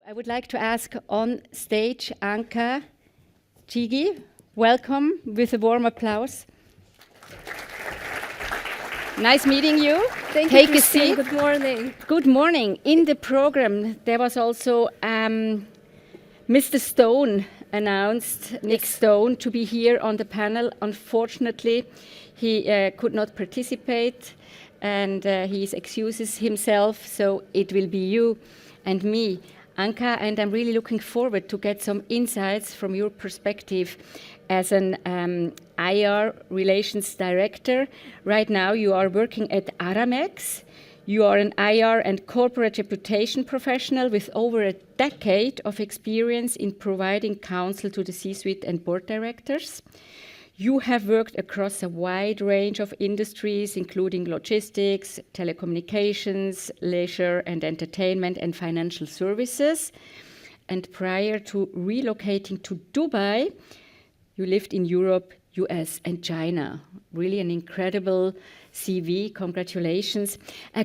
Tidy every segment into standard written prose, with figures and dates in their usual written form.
I would like to ask on stage Anka Chigi. Welcome with a warm applause. Nice meeting you. Thank Take you, Christine. a seat. Good morning. Good morning. In the program, there was also Mr. Stone announced, Nick Stone, to be here on the panel. Unfortunately, he could not participate and he excuses himself, so it will be you and me, Anka, and I'm really looking forward to get some insights from your perspective as an IR Relations Director. Right now you are working at Aramex. You are an IR and corporate reputation professional with over a decade of experience in providing counsel to the C-suite and board directors. You have worked across a wide range of industries, including logistics, telecommunications, leisure and entertainment, and financial services. And prior to relocating to Dubai, you lived in Europe, US, and China. Really an incredible CV. Congratulations.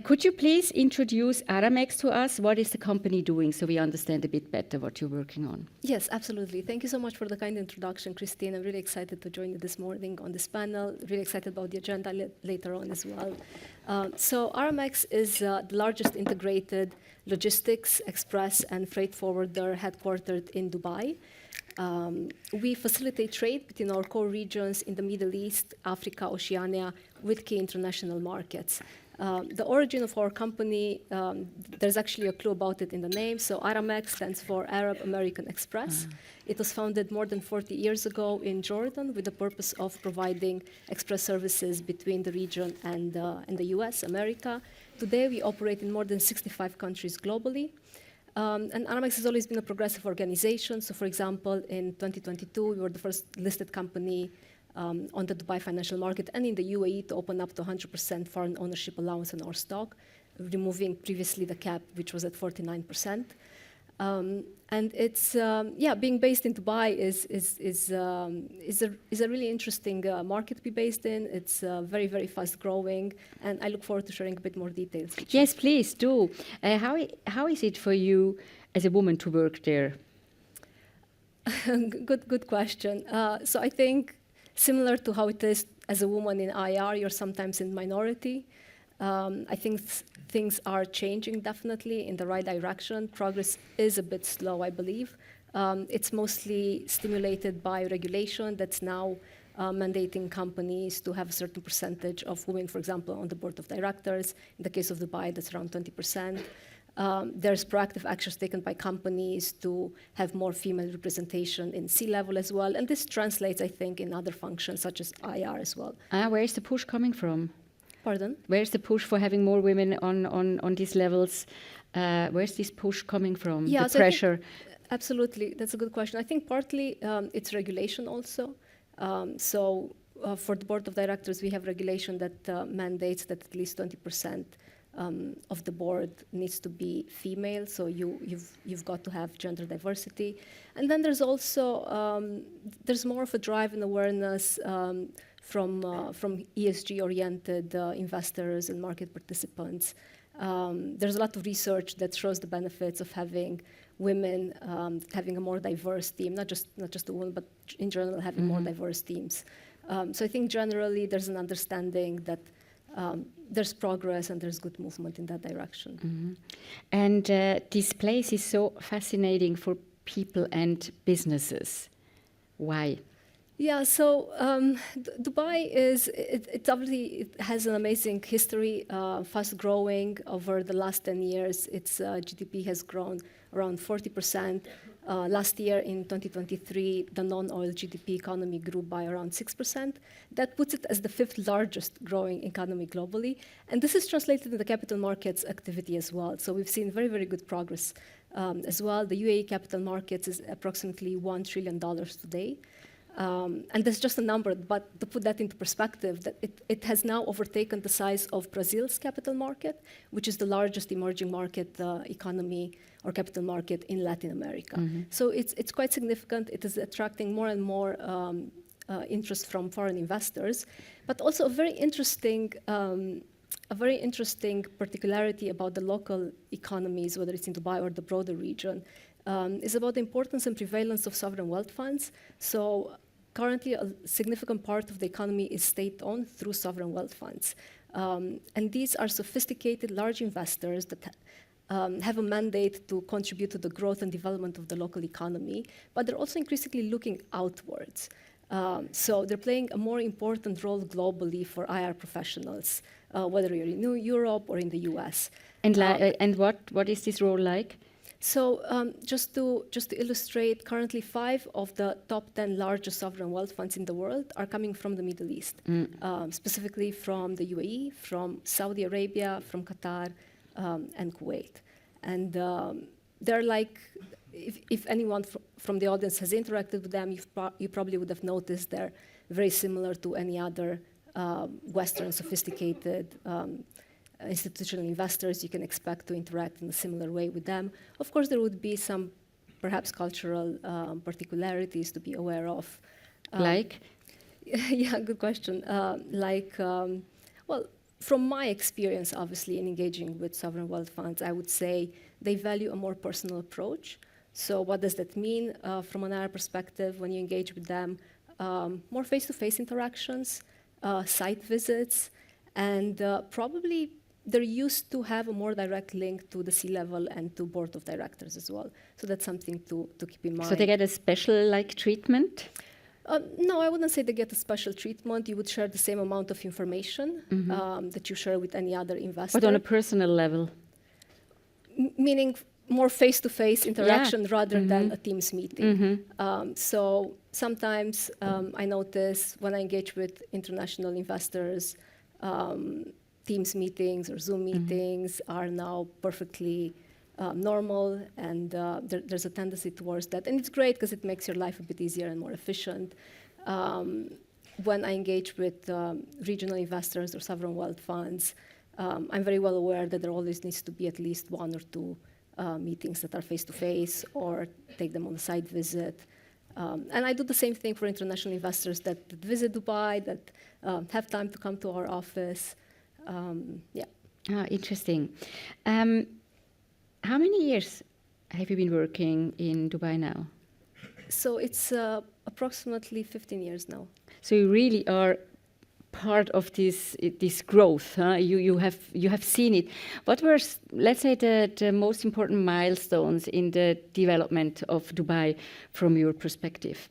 Could you please introduce Aramex to us? What is the company doing so we understand a bit better what you're working on? Yes, absolutely. Thank you so much for the kind introduction, Christine. I'm really excited to join you this morning on this panel. Really excited about the agenda later on as well. So Aramex is the largest integrated logistics, express, and freight forwarder headquartered in Dubai. We facilitate trade between our core regions in the Middle East, Africa, Oceania, with key international markets. The origin of our company, there's actually a clue about it in the name. So Aramex stands for Arab American Express. It was founded more than 40 years ago in Jordan with the purpose of providing express services between the region and the US, America. Today we operate in more than 65 countries globally. And Aramex has always been a progressive organization. So for example, in 2022, we were the first listed company on the Dubai financial market and in the UAE to open up to 100% foreign ownership allowance on our stock, removing previously the cap, which was at 49%. And it's, being based in Dubai is a really interesting market to be based in. It's very, very fast growing, and I look forward to sharing a bit more details. Yes, please do. How is it for you as a woman to work there? Good question. So I think similar to how it is as a woman in IR, you're sometimes in minority. I think things are changing definitely in the right direction. Progress is a bit slow, I believe. It's mostly stimulated by regulation that's now mandating companies to have a certain percentage of women, for example, on the board of directors. In the case of Dubai, that's around 20%. There's proactive actions taken by companies to have more female representation in C-level as well. And this translates, I think, in other functions such as IR as well. Where is the push coming from? Pardon? Where's the push for having more women on these levels? Where's this push coming from, the pressure? Absolutely, that's a good question. I think partly it's regulation also. For the board of directors, we have regulation that mandates that at least 20% of the board needs to be female. So you've got to have gender diversity. And then there's also, there's more of a drive and awareness from ESG-oriented investors and market participants. There's a lot of research that shows the benefits of having women, having a more diverse team, not just a woman, but in general having more diverse teams. So I think generally there's an understanding that there's progress and there's good movement in that direction. And this place is so fascinating for people and businesses. Why? Yeah, so Dubai it obviously has an amazing history, fast growing. Over the last 10 years, its GDP has grown around 40%. Last year in 2023, the non-oil GDP economy grew by around 6%. That puts it as the 5th largest growing economy globally. And this is translated in the capital markets activity as well. So we've seen very, very good progress as well. The UAE capital markets is approximately $1 trillion today. And that's just a number, but to put that into perspective, that it has now overtaken the size of Brazil's capital market, which is the largest emerging market economy or capital market in Latin America. So it's quite significant. It is attracting more and more interest from foreign investors, but also a very interesting a very interesting particularity about the local economies, whether it's in Dubai or the broader region, is about the importance and prevalence of sovereign wealth funds. So currently, a significant part of the economy is state-owned through sovereign wealth funds. And these are sophisticated, large investors that have a mandate to contribute to the growth and development of the local economy, but they're also increasingly looking outwards. So they're playing a more important role globally for IR professionals, whether you're in Europe or in the US. And what is this role like? So just to illustrate, currently 5 of the top 10 largest sovereign wealth funds in the world are coming from the Middle East, specifically from the UAE, from Saudi Arabia, from Qatar, and Kuwait. And they're like, if anyone from the audience has interacted with them, you probably would have noticed they're very similar to any other Western sophisticated institutional investors. You can expect to interact in a similar way with them. Of course, there would be some perhaps cultural particularities to be aware of. Like? Yeah, good question. Well, from my experience, obviously, in engaging with sovereign wealth funds, I would say they value a more personal approach. So what does that mean from an IR perspective when you engage with them? More face-to-face interactions, site visits, and probably they're used to have a more direct link to the C-level and to board of directors as well. So that's something to keep in mind. So they get a special treatment? No, I wouldn't say they get a special treatment. You would share the same amount of information that you share with any other investor. But on a personal level? Meaning more face-to-face interaction rather than a Teams meeting. So sometimes I notice when I engage with international investors, Teams meetings or Zoom meetings are now perfectly normal, and there's a tendency towards that. And it's great because it makes your life a bit easier and more efficient. When I engage with regional investors or sovereign wealth funds, I'm very well aware that there always needs to be at least 1 or 2 meetings that are face-to-face or take them on a site visit. And I do the same thing for international investors that visit Dubai, that have time to come to our office. Yeah. Interesting. How many years have you been working in Dubai now? So it's approximately 15 years now. So you really are part of this growth. Huh? You have seen it. What were, let's say, the most important milestones in the development of Dubai from your perspective?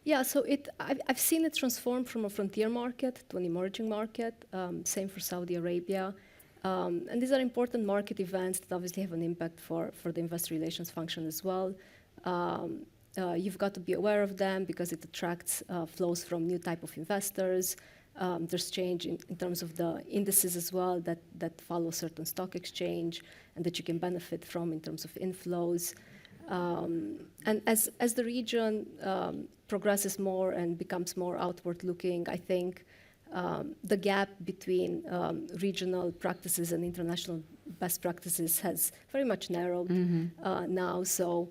Yeah, so I've seen it transform from a frontier market to an emerging market. Same for Saudi Arabia. And these are important market events that obviously have an impact for the investor relations function as well. You've got to be aware of them because it attracts flows from new type of investors. There's change in terms of the indices as well that follow certain stock exchange and that you can benefit from in terms of inflows. And as the region progresses more and becomes more outward looking, I think the gap between regional practices and international best practices has very much narrowed now. So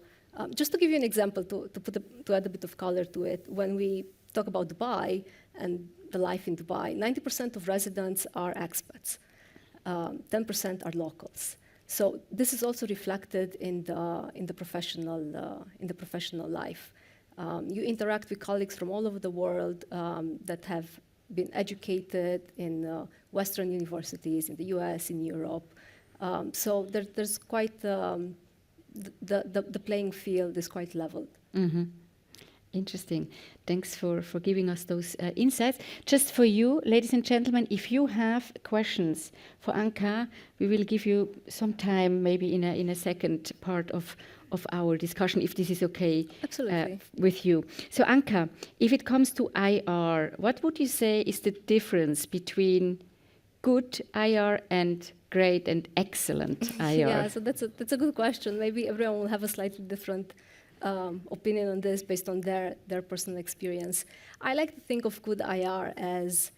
just to give you an example, to add a bit of color to it, when we talk about Dubai and the life in Dubai, 90% of residents are expats, 10% are locals. So this is also reflected in the professional life. You interact with colleagues from all over the world that have been educated in Western universities in the US, in Europe. So there's quite the playing field is quite leveled. Interesting. Thanks for giving us those insights. Just for you, ladies and gentlemen, if you have questions for Anka, we will give you some time, maybe in a second part of our discussion, if this is okay. Absolutely. With you. So Anka, if it comes to IR, what would you say is the difference between good IR and great and excellent IR? Yeah, so that's a good question. Maybe everyone will have a slightly different opinion on this based on their personal experience. I like to think of good IR as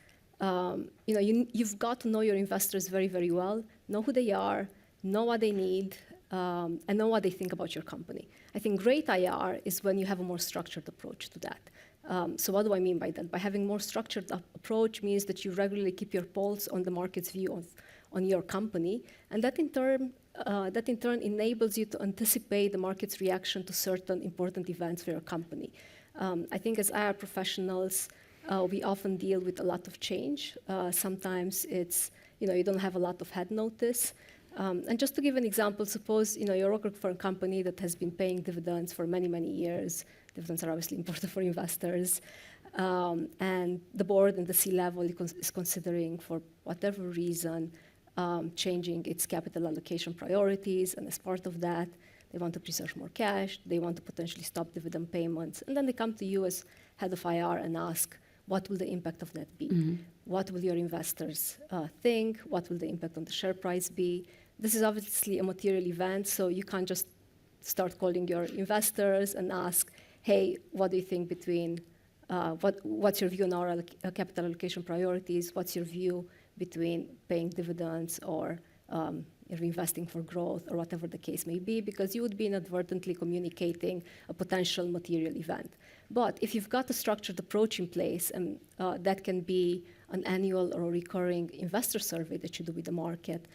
you've got to know your investors very, very well, know who they are, know what they need, and know what they think about your company. I think great IR is when you have a more structured approach to that. So what do I mean by that? By having more structured approach means that you regularly keep your pulse on the market's view on your company, and that in turn enables you to anticipate the market's reaction to certain important events for your company. I think as IR professionals, we often deal with a lot of change. Sometimes it's, you don't have a lot of head notice. And just to give an example, suppose you're working for a company that has been paying dividends for many, many years. Dividends are obviously important for investors. And the board and the C-level is considering, for whatever reason, changing its capital allocation priorities. And as part of that, they want to preserve more cash. They want to potentially stop dividend payments. And then they come to you as head of IR and ask, what will the impact of that be? Mm-hmm. What will your investors think? What will the impact on the share price be? This is obviously a material event, so you can't just start calling your investors and ask, hey, what do you think between, what's your view on our capital allocation priorities? What's your view between paying dividends or investing for growth or whatever the case may be, because you would be inadvertently communicating a potential material event. But if you've got a structured approach in place, and that can be an annual or a recurring investor survey that you do with the market,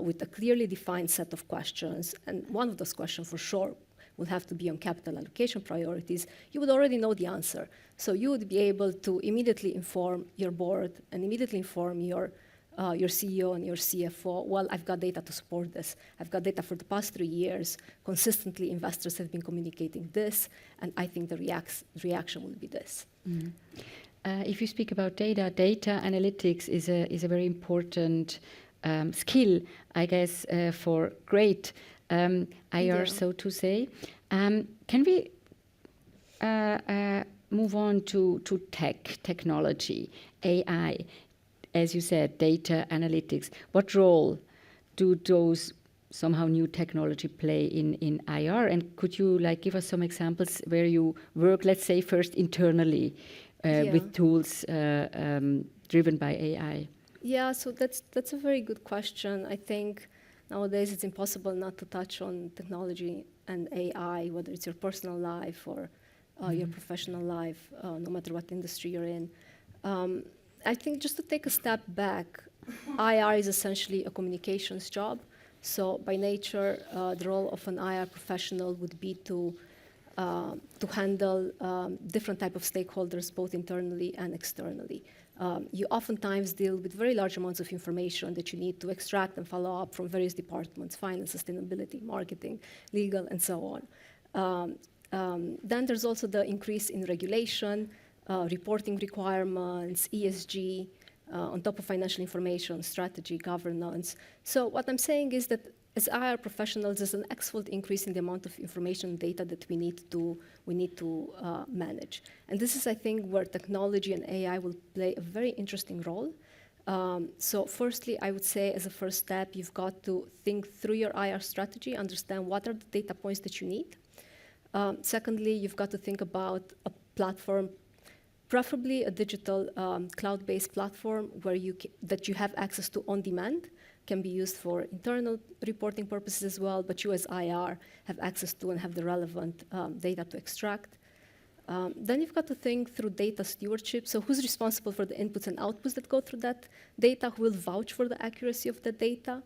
with a clearly defined set of questions, and one of those questions for sure will have to be on capital allocation priorities, you would already know the answer. So you would be able to immediately inform your board and immediately inform your CEO and your CFO, well, I've got data to support this. I've got data for the past 3 years. Consistently, investors have been communicating this, and I think the reaction will be this. Mm-hmm. If you speak about data analytics is a very important skill, I guess, for great IR, so to say. Can we move on to technology, AI? As you said, data analytics. What role do those somehow new technology play in IR? And could you give us some examples where you work, let's say, first internally with tools driven by AI? Yeah, so that's a very good question. I think nowadays it's impossible not to touch on technology and AI, whether it's your personal life or your professional life, no matter what industry you're in. I think just to take a step back, IR is essentially a communications job. So by nature, the role of an IR professional would be to handle different type of stakeholders, both internally and externally. You oftentimes deal with very large amounts of information that you need to extract and follow up from various departments: finance, sustainability, marketing, legal, and so on. Then there's also the increase in regulation, reporting requirements, ESG, on top of financial information, strategy, governance. So what I'm saying is that as IR professionals, there's an x-fold increase in the amount of information and data that we need to manage. And this is, I think, where technology and AI will play a very interesting role. So firstly, I would say as a first step, you've got to think through your IR strategy, understand what are the data points that you need. Secondly, you've got to think about a platform, preferably a digital cloud-based platform that you have access to on demand. Can be used for internal reporting purposes as well, but you as IR have access to and have the relevant data to extract. Then you've got to think through data stewardship. So who's responsible for the inputs and outputs that go through that data? Who will vouch for the accuracy of the data?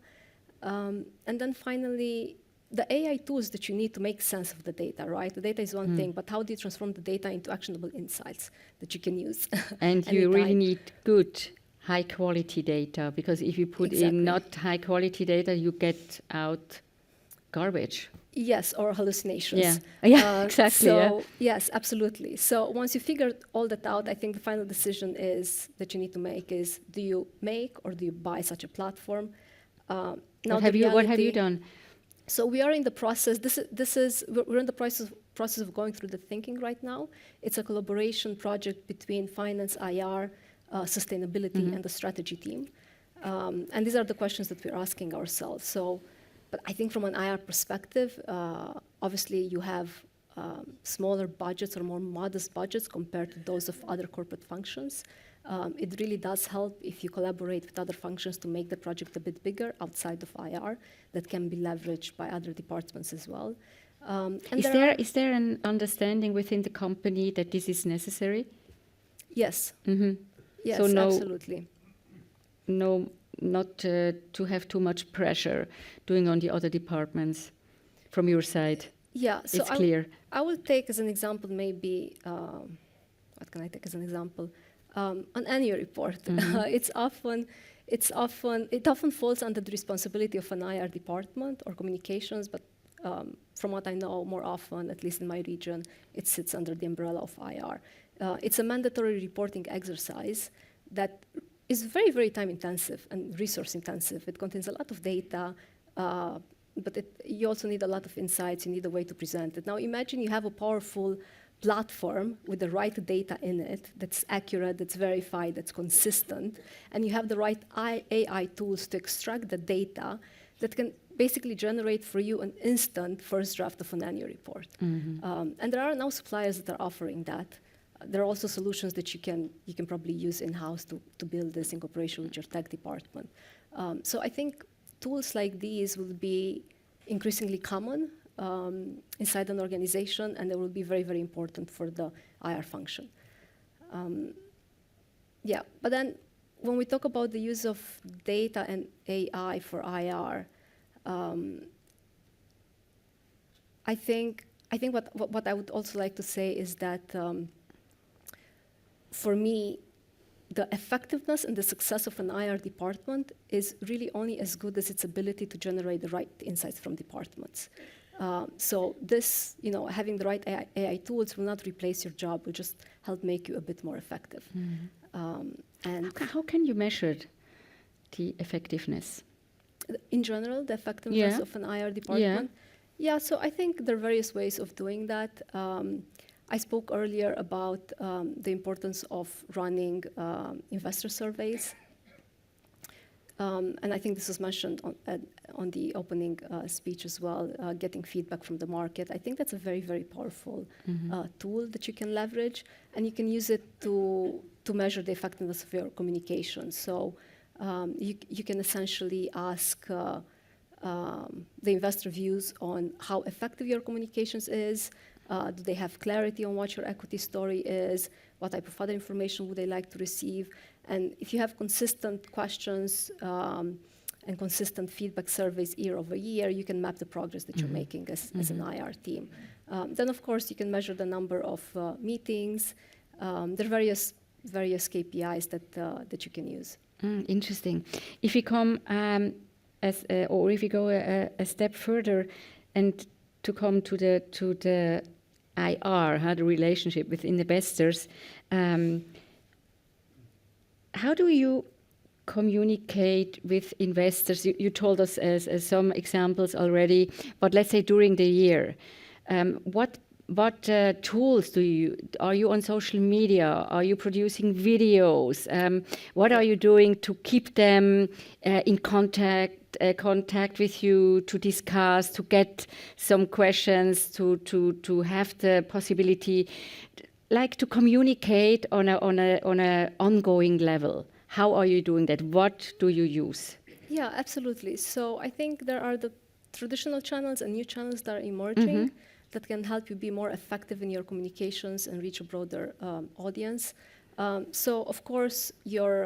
And then finally, the AI tools that you need to make sense of the data, right? The data is one thing, but how do you transform the data into actionable insights that you can use? And you really need good, high-quality data, because if you put in not high-quality data, you get out garbage. Yes, or hallucinations. Yeah, exactly. So, yes, absolutely. So once you figure all that out, I think the final decision that you need to make is, do you make or do you buy such a platform? Now what have you done? So we are in the process. We're in the process of going through the thinking right now. It's a collaboration project between finance, IR, sustainability, and the strategy team. And these are the questions that we're asking ourselves. So, but I think from an IR perspective, obviously you have smaller budgets or more modest budgets compared to those of other corporate functions. It really does help if you collaborate with other functions to make the project a bit bigger outside of IR that can be leveraged by other departments as well. And Is there an understanding within the company that this is necessary? Yes. Yes, So absolutely. No, not to have too much pressure doing on the other departments from your side. Yeah, so It's clear. I will take as an example maybe, what can I take as an example? An annual report. It often falls under the responsibility of an IR department or communications, but from what I know, more often, at least in my region, it sits under the umbrella of IR. It's a mandatory reporting exercise that is very, very time intensive and resource intensive. It contains a lot of data, but you also need a lot of insights. You need a way to present it. Now imagine you have a powerful platform with the right data in it that's accurate, that's verified, that's consistent, and you have the right AI tools to extract the data that can basically generate for you an instant first draft of an annual report. And there are now suppliers that are offering that. There are also solutions that you can probably use in-house to build this in cooperation with your tech department. So I think tools like these will be increasingly common inside an organization, and they will be very, very important for the IR function. Yeah, but then when we talk about the use of data and AI for IR, I think what I would also like to say is that for me, the effectiveness and the success of an IR department is really only as good as its ability to generate the right insights from departments. So this, having the right AI tools will not replace your job, will just help make you a bit more effective. And how can you measure the effectiveness? In general, the effectiveness of an IR department? Yeah, so I think there are various ways of doing that. I spoke earlier about the importance of running investor surveys. And I think this was mentioned on the opening speech as well, getting feedback from the market. I think that's a very, very powerful tool that you can leverage, and you can use it to measure the effectiveness of your communication. So you can essentially ask the investor views on how effective your communications is. Do they have clarity on what your equity story is? What type of other information would they like to receive? And if you have consistent questions and consistent feedback surveys year over year, you can map the progress that you're making as an IR team. Then, of course, you can measure the number of meetings. There are various KPIs that you can use. Interesting. If we come or if we go a step further, and to come to the IR, the relationship with investors, how do you communicate with investors? You told us some examples already, but let's say during the year, what tools are you on social media? Are you producing videos? What are you doing to keep them in contact with you, to discuss, to get some questions, to have the possibility, like, to communicate on a ongoing level? How are you doing that? What do you use? Yeah, absolutely. So I think there are the traditional channels and new channels that are emerging that can help you be more effective in your communications and reach a broader audience. So of course your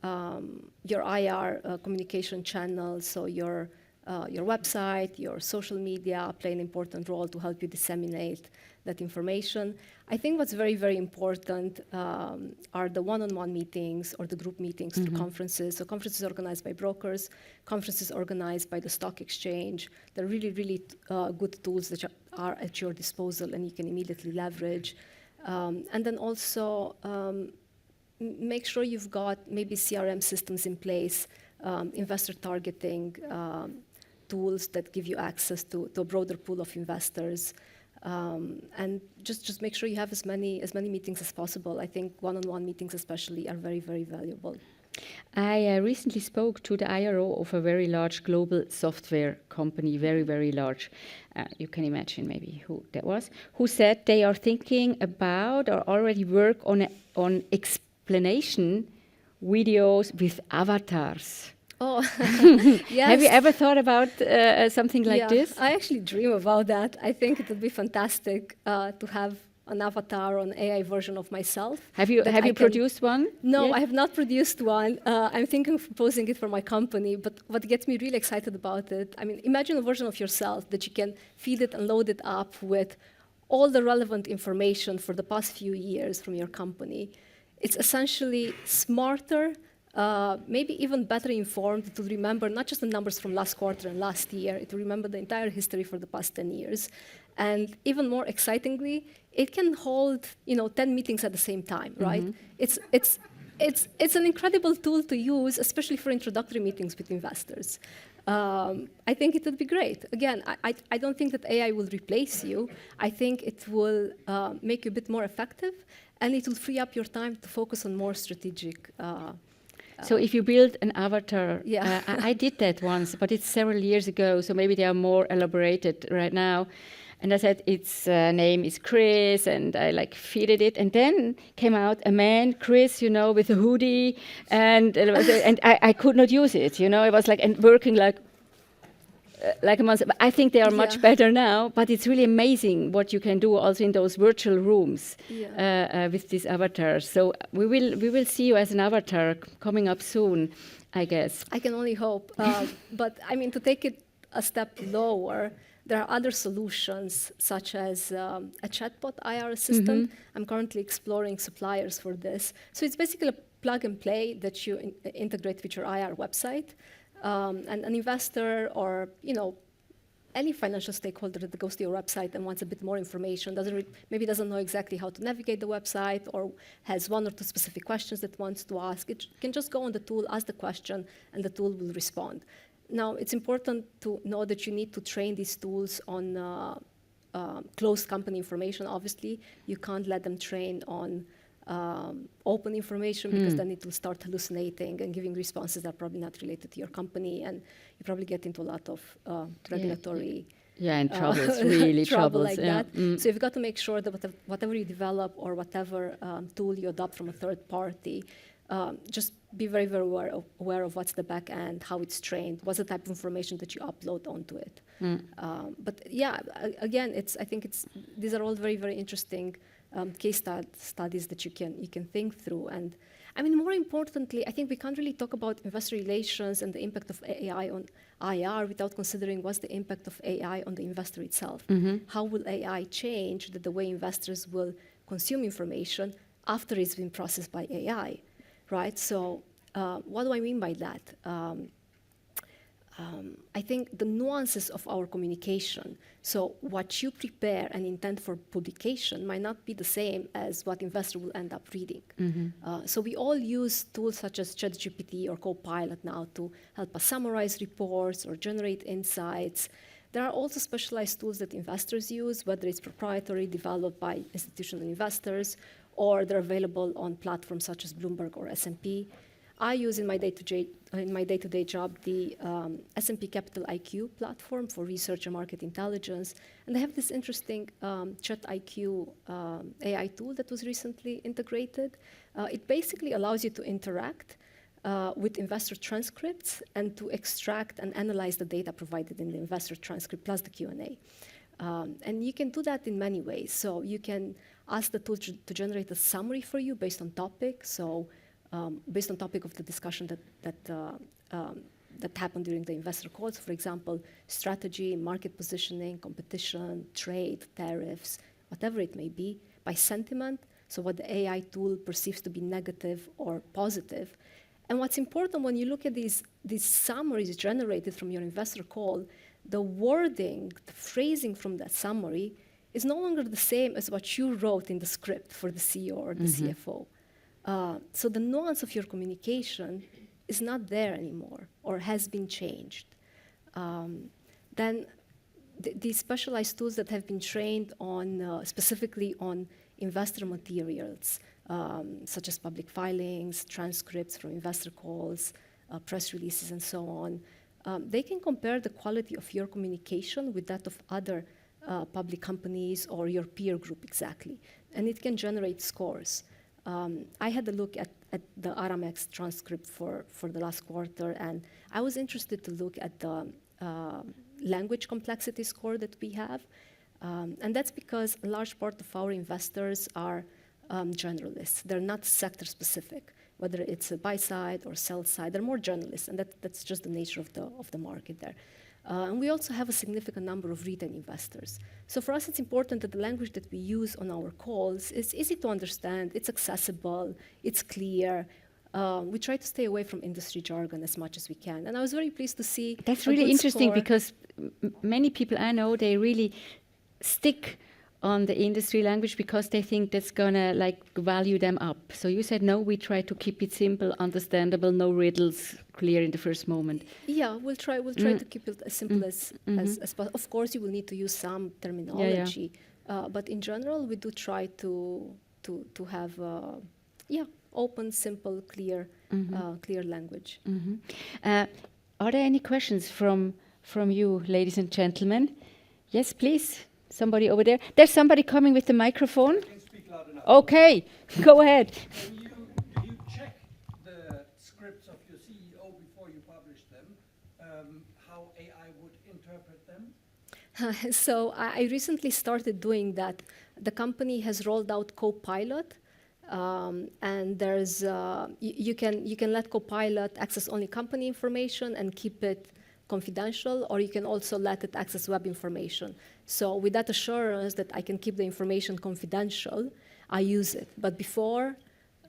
IR communication channels, so your website, your social media play an important role to help you disseminate that information. I think what's very, very important are the one-on-one meetings or the group meetings through conferences. So conferences organized by brokers, conferences organized by the stock exchange. They're really, really good tools that are at your disposal and you can immediately leverage. And then also make sure you've got maybe CRM systems in place, investor targeting tools that give you access to a broader pool of investors. And just make sure you have as many meetings as possible. I think one-on-one meetings especially are very, very valuable. I recently spoke to the IRO of a very large global software company, very, very large. You can imagine maybe who that was, who said they are thinking about or already work on explanation videos with avatars. Oh, yes. Have you ever thought about something like Yeah, this? I actually dream about that. I think it would be fantastic to have an avatar, an AI version of myself. Have you that I can- produced one? No, yet? I have not produced one. I'm thinking of proposing it for my company, but what gets me really excited about it, I mean, imagine a version of yourself that you can feed it and load it up with all the relevant information for the past few years from your company. It's essentially smarter, maybe even better informed to remember not just the numbers from last quarter and last year, it will remember the entire history for the past 10 years. And even more excitingly, it can hold 10 meetings at the same time, right? It's an incredible tool to use, especially for introductory meetings with investors. I think it would be great. Again, I don't think that AI will replace you. I think it will make you a bit more effective, and it will free up your time to focus on more strategic. So if you build an avatar, Yeah. I did that once, but it's several years ago, so maybe they are more elaborated right now. And I said its name is Chris, and I like feeded it, and then came out a man, Chris, with a hoodie, and I could not use it, It was like and working like a month. I think they are much Yeah. better now, but it's really amazing what you can do also in those virtual rooms with these avatars. So we will see you as an avatar coming up soon, I guess. I can only hope. But I mean, to take it a step lower, there are other solutions, such as a chatbot IR assistant. I'm currently exploring suppliers for this. So it's basically a plug and play that you integrate with your IR website. And an investor or any financial stakeholder that goes to your website and wants a bit more information, maybe doesn't know exactly how to navigate the website, or has one or two specific questions that wants to ask, it can just go on the tool, ask the question, and the tool will respond. Now, it's important to know that you need to train these tools on closed company information. Obviously, you can't let them train on open information, because then it will start hallucinating and giving responses that are probably not related to your company, and you probably get into a lot of regulatory and troubles, really trouble troubles. like that. So you've got to make sure that whatever you develop or whatever tool you adopt from a third party, just be very, very aware of what's the back end, how it's trained, what's the type of information that you upload onto it. But yeah, again, I think these are all very, very interesting case studies that you can think through. And I mean, more importantly, I think we can't really talk about investor relations and the impact of AI on IR without considering what's the impact of AI on the investor itself. How will AI change the way investors will consume information after it's been processed by AI, right? So what do I mean by that? I think the nuances of our communication, so what you prepare and intend for publication, might not be the same as what investor will end up reading. So we all use tools such as ChatGPT or Copilot now to help us summarize reports or generate insights. There are also specialized tools that investors use, whether it's proprietary, developed by institutional investors, or they're available on platforms such as Bloomberg or S&P. I use in my day-to-day job the S&P Capital IQ platform for research and market intelligence, and they have this interesting Chat IQ AI tool that was recently integrated. It basically allows you to interact with investor transcripts and to extract and analyze the data provided in the investor transcript plus the Q&A. And you can do that in many ways. So you can ask the tool to generate a summary for you based on topic. So based on topic of the discussion that happened during the investor calls, for example, strategy, market positioning, competition, trade, tariffs, whatever it may be, by sentiment, so what the AI tool perceives to be negative or positive. And what's important when you look at these summaries generated from your investor call, the wording, the phrasing from that summary is no longer the same as what you wrote in the script for the CEO or the CFO. So the nuance of your communication is not there anymore or has been changed. Then these specialized tools that have been trained on specifically on investor materials, such as public filings, transcripts from investor calls, press releases, and so on, they can compare the quality of your communication with that of other public companies or your peer group exactly. And it can generate scores. I had a look at the Aramex transcript for the last quarter, and I was interested to look at the language complexity score that we have. And that's because a large part of our investors are generalists. They're not sector specific, whether it's a buy side or sell side. They're more generalists, and that's just the nature of the market there. And we also have a significant number of retail investors. So for us, it's important that the language that we use on our calls is easy to understand, it's accessible, it's clear. We try to stay away from industry jargon as much as we can. And I was very pleased to see That's a really good interesting score. because many people I know, they really stick on the industry language because they think that's gonna like value them up. So you said no, we try to keep it simple, understandable, no riddles, clear in the first moment. Yeah, we'll try to keep it as simple as possible. Of course, you will need to use some terminology, but in general, we do try to have open, simple, clear language. Are there any questions from you, ladies and gentlemen? Yes, please. Somebody over there. There's somebody coming with the microphone. Can speak loud enough. Okay, go ahead. Do you check the scripts of your CEO before you publish them? How AI would interpret them? So I recently started doing that. The company has rolled out Copilot, and there's you can let Copilot access only company information and keep it confidential, or you can also let it access web information. So with that assurance that I can keep the information confidential, I use it. But before,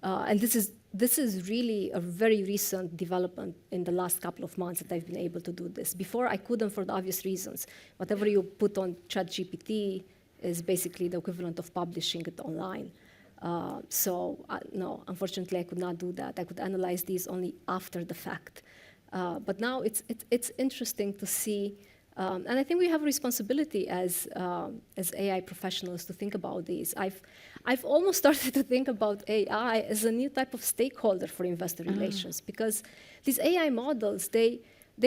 and this is really a very recent development in the last couple of months that I've been able to do this. Before I couldn't for the obvious reasons. Whatever you put on ChatGPT is basically the equivalent of publishing it online. No, unfortunately I could not do that. I could analyze these only after the fact. But now it's interesting to see, and I think we have a responsibility as AI professionals to think about these. I've almost started to think about AI as a new type of stakeholder for investor relations, because these AI models they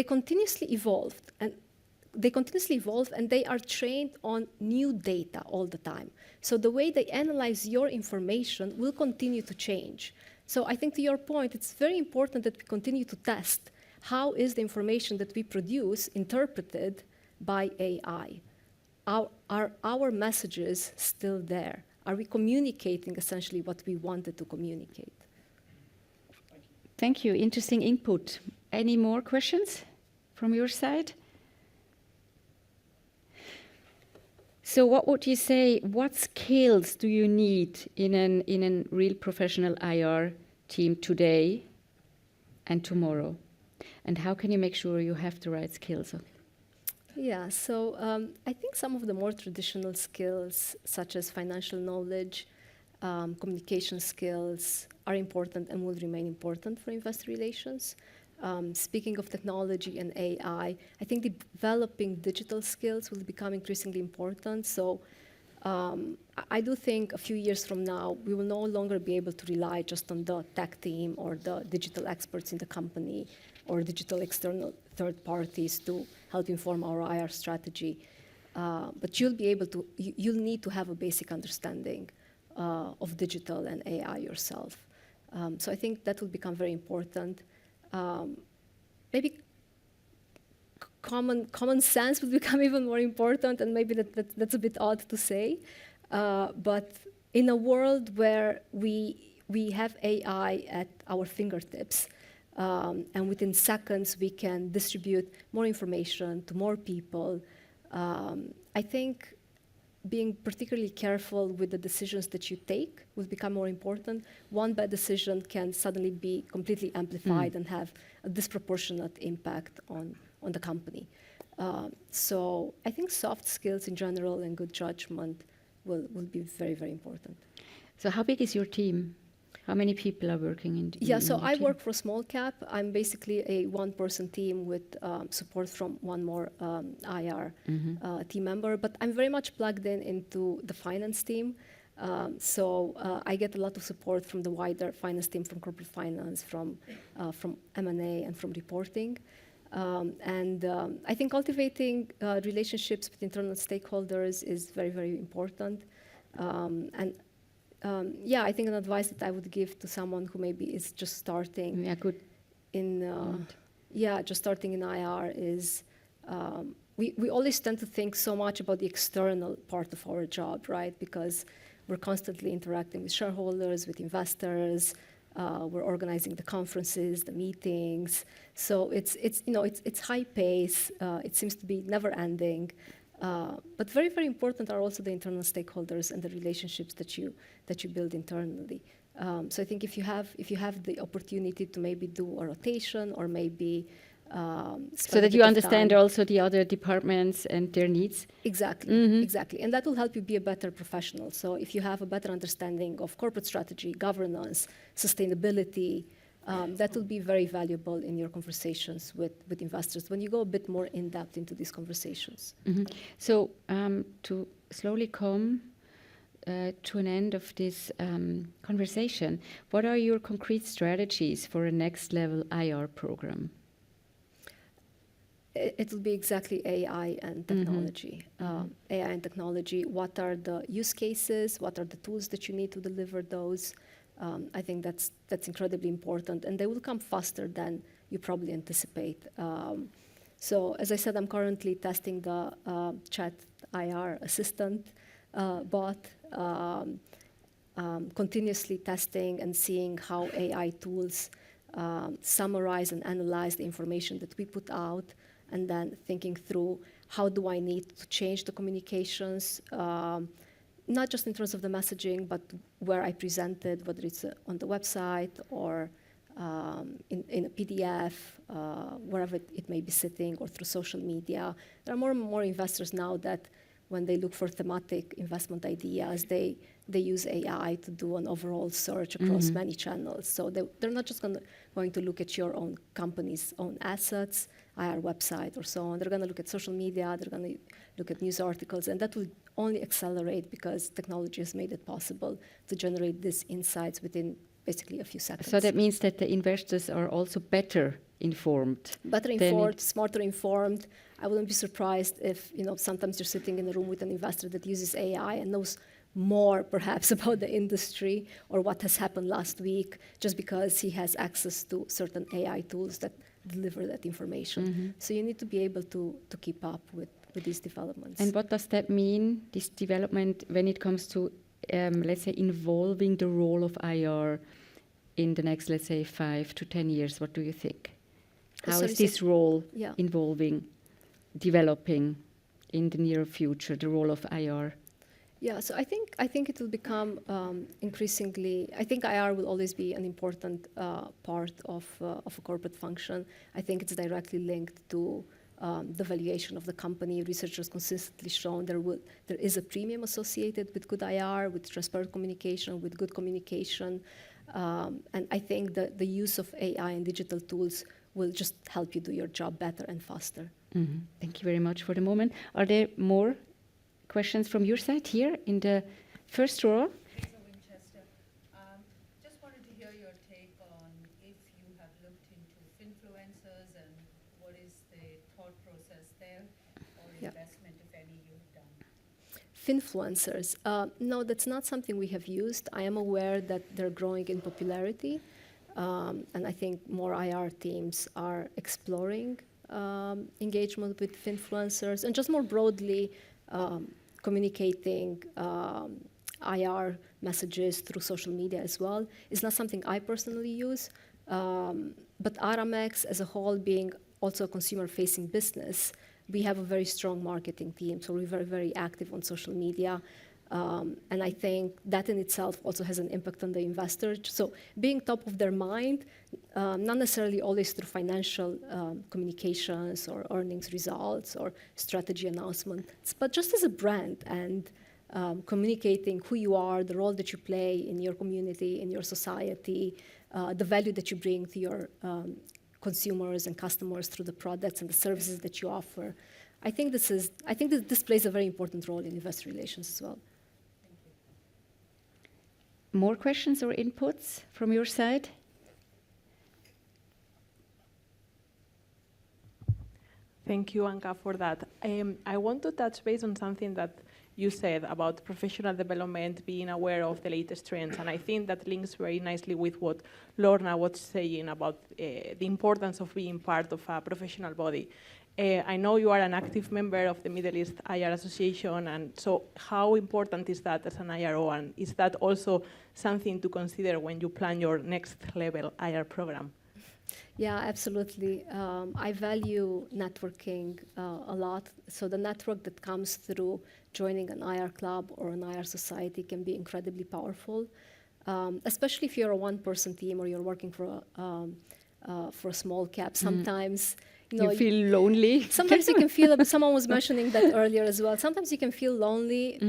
continuously evolve and they are trained on new data all the time. So the way they analyze your information will continue to change. So I think to your point, it's very important that we continue to test how is the information that we produce interpreted by AI? Are our messages still there? Are we communicating essentially what we wanted to communicate? Thank you. Interesting input. Any more questions from your side? So what would you say, what skills do you need in a real professional IR team today and tomorrow? And how can you make sure you have the right skills? Yeah, so I think some of the more traditional skills, such as financial knowledge, communication skills, are important and will remain important for investor relations. Speaking of technology and AI, I think developing digital skills will become increasingly important. So I do think a few years from now, we will no longer be able to rely just on the tech team or the digital experts in the company or digital external third parties to help inform our IR strategy. But you'll need to have a basic understanding of digital and AI yourself. So I think that will become very important. Maybe common sense will become even more important, and maybe that's a bit odd to say. But in a world where we have AI at our fingertips, and within seconds we can distribute more information to more people, I think being particularly careful with the decisions that you take will become more important. One bad decision can suddenly be completely amplified and have a disproportionate impact on the company. So I think soft skills in general and good judgment will be very, very important. So how big is your team? How many people are working in Yeah, in so your I team? work for small cap. I'm basically a one-person team with support from one more IR team member. But I'm very much plugged into the finance team. So I get a lot of support from the wider finance team, from corporate finance, from M&A, and from reporting. I think cultivating relationships with internal stakeholders is very, very important. And yeah, I think an advice that I would give to someone who maybe is just starting Yeah, good. in, just starting in IR is we always tend to think so much about the external part of our job, right? Because we're constantly interacting with shareholders, with investors. We're organizing the conferences, the meetings. So it's high pace. It seems to be never ending. But very, very important are also the internal stakeholders and the relationships that you build internally. So I think if you have the opportunity to maybe do a rotation or maybe so that you understand also the other departments and their needs. Exactly, exactly. And that will help you be a better professional. So if you have a better understanding of corporate strategy, governance, sustainability, that will be very valuable in your conversations with investors when you go a bit more in depth into these conversations. So to slowly come to an end of this conversation, what are your concrete strategies for a next level IR program? It will be exactly AI and technology. AI and technology, what are the use cases? What are the tools that you need to deliver those? I think that's incredibly important, and they will come faster than you probably anticipate. So as I said, I'm currently testing the chat IR assistant bot, continuously testing and seeing how AI tools summarize and analyze the information that we put out, and then thinking through how do I need to change the communications, not just in terms of the messaging, but where I present it, whether it's on the website or in a PDF, wherever it may be sitting, or through social media. There are more and more investors now that when they look for thematic investment ideas, they use AI to do an overall search across many channels. So they're not just going to look at your own company's own assets, IR website or so on. They're going to look at social media, they're going to look at news articles, and that will only accelerate because technology has made it possible to generate these insights within basically a few seconds. So that means that the investors are also better informed. Better informed, smarter informed. I wouldn't be surprised if, sometimes you're sitting in a room with an investor that uses AI and knows more perhaps about the industry or what has happened last week just because he has access to certain AI tools that deliver that information. So you need to be able to keep up with these developments. And what does that mean, this development, when it comes to, let's say, involving the role of IR in the next, let's say, 5 to 10 years? What do you think? How is this role involving, developing in the near future, the role of IR? Yeah, so I think it will become increasingly. I think IR will always be an important part of a corporate function. I think it's directly linked to the valuation of the company. Researchers consistently shown there is a premium associated with good IR, with transparent communication, with good communication, and I think that the use of AI and digital tools will just help you do your job better and faster. Thank you very much for the moment. Are there more questions from your side here in the first row? Lisa Winchester. Just wanted to hear your take on if you have looked into finfluencers and what is the thought process there, or investment, if any, you've done. Finfluencers. No, that's not something we have used. I am aware that they're growing in popularity, and I think more IR teams are exploring engagement with finfluencers and just more broadly communicating IR messages through social media as well. It's not something I personally use, but Aramex as a whole, being also a consumer-facing business, we have a very strong marketing team, so we're very, very active on social media. And I think that in itself also has an impact on the investor. So being top of their mind, not necessarily always through financial communications or earnings results or strategy announcements, but just as a brand and communicating who you are, the role that you play in your community, in your society, the value that you bring to your consumers and customers through the products and the services that you offer. I think that this plays a very important role in investor relations as well. More questions or inputs from your side? Thank you, Anka, for that. I want to touch base on something that you said about professional development, being aware of the latest trends, and I think that links very nicely with what Lorna was saying about the importance of being part of a professional body. I know you are an active member of the Middle East IR Association, and so how important is that as an IRO, and is that also something to consider when you plan your next level IR program? Yeah, absolutely. I value networking a lot. So the network that comes through joining an IR club or an IR society can be incredibly powerful, especially if you're a one-person team or you're working for a small cap. Sometimes, you feel lonely. Sometimes you can feel. Someone was mentioning that earlier as well. Sometimes you can feel lonely.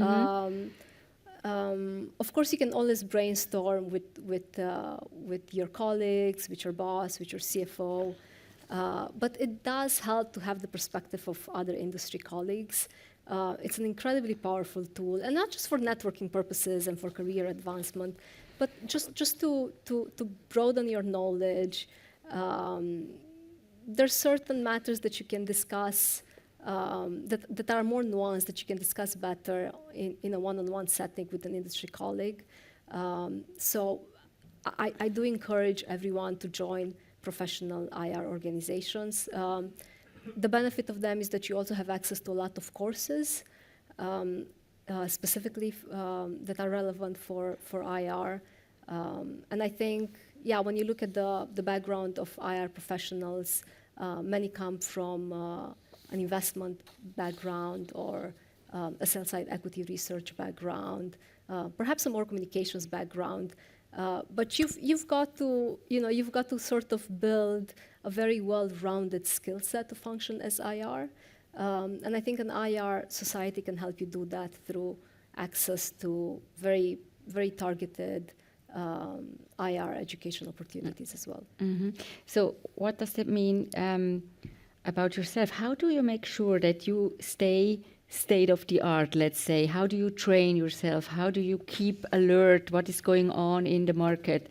Of course, you can always brainstorm with your colleagues, with your boss, with your CFO, but it does help to have the perspective of other industry colleagues. It's an incredibly powerful tool, and not just for networking purposes and for career advancement, but just to broaden your knowledge. There's certain matters that you can discuss that are more nuanced, that you can discuss better in a one-on-one setting with an industry colleague. So I do encourage everyone to join professional IR organizations. The benefit of them is that you also have access to a lot of courses, specifically that are relevant for IR. And I think, yeah, when you look at the background of IR professionals, many come from an investment background or a sell-side equity research background, perhaps a more communications background. But you've got to sort of build a very well-rounded skill set to function as IR. And I think an IR society can help you do that through access to very, very targeted IR education opportunities as well. Mm-hmm. So what does that mean about yourself? How do you make sure that you stay state of the art, let's say? How do you train yourself? How do you keep alert what is going on in the market?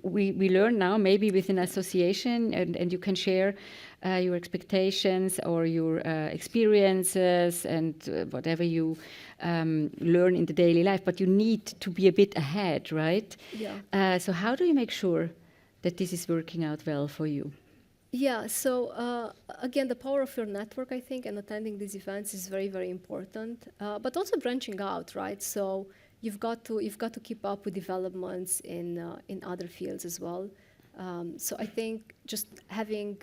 We learn now maybe with an association, and you can share your expectations or your experiences and whatever you learn in the daily life, but you need to be a bit ahead, right? Yeah. So how do you make sure that this is working out well for you? Yeah, so again, the power of your network, I think, and attending these events is very, very important. But also branching out, right? So you've got to keep up with developments in other fields as well. So I think just having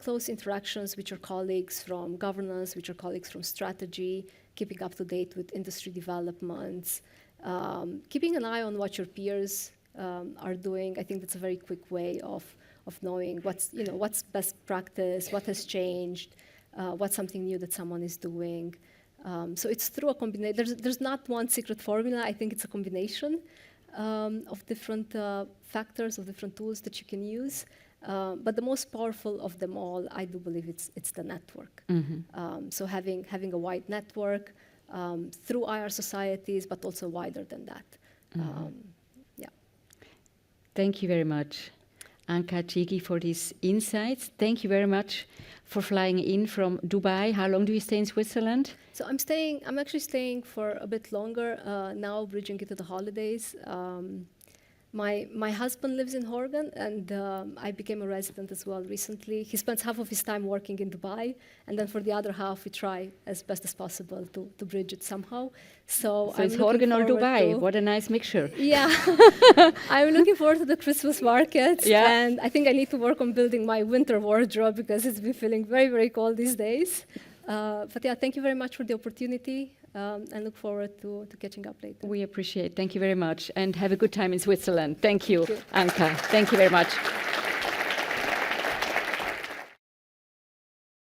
close interactions with your colleagues from governance, with your colleagues from strategy, keeping up to date with industry developments, keeping an eye on what your peers are doing. I think that's a very quick way of knowing what's best practice, what has changed, what's something new that someone is doing. So it's through a combination. There's not one secret formula. I think it's a combination of different factors, of different tools that you can use. But the most powerful of them all, I do believe it's the network. Mm-hmm. So having a wide network through IR societies, but also wider than that. Mm-hmm. Thank you very much, Anka Chigi, for these insights. Thank you very much for flying in from Dubai. How long do you stay in Switzerland? So I'm actually staying for a bit longer now, bridging into the holidays. My husband lives in Horgen, and I became a resident as well recently. He spends half of his time working in Dubai, and then for the other half, we try as best as possible to bridge it somehow. So it's Horgen or Dubai. What a nice mixture. Yeah. I'm looking forward to the Christmas markets, and I think I need to work on building my winter wardrobe because it's been feeling very, very cold these days. But yeah, thank you very much for the opportunity. And look forward to catching up later. We appreciate it. Thank you very much. And have a good time in Switzerland. Thank you, Anka. Thank you very much.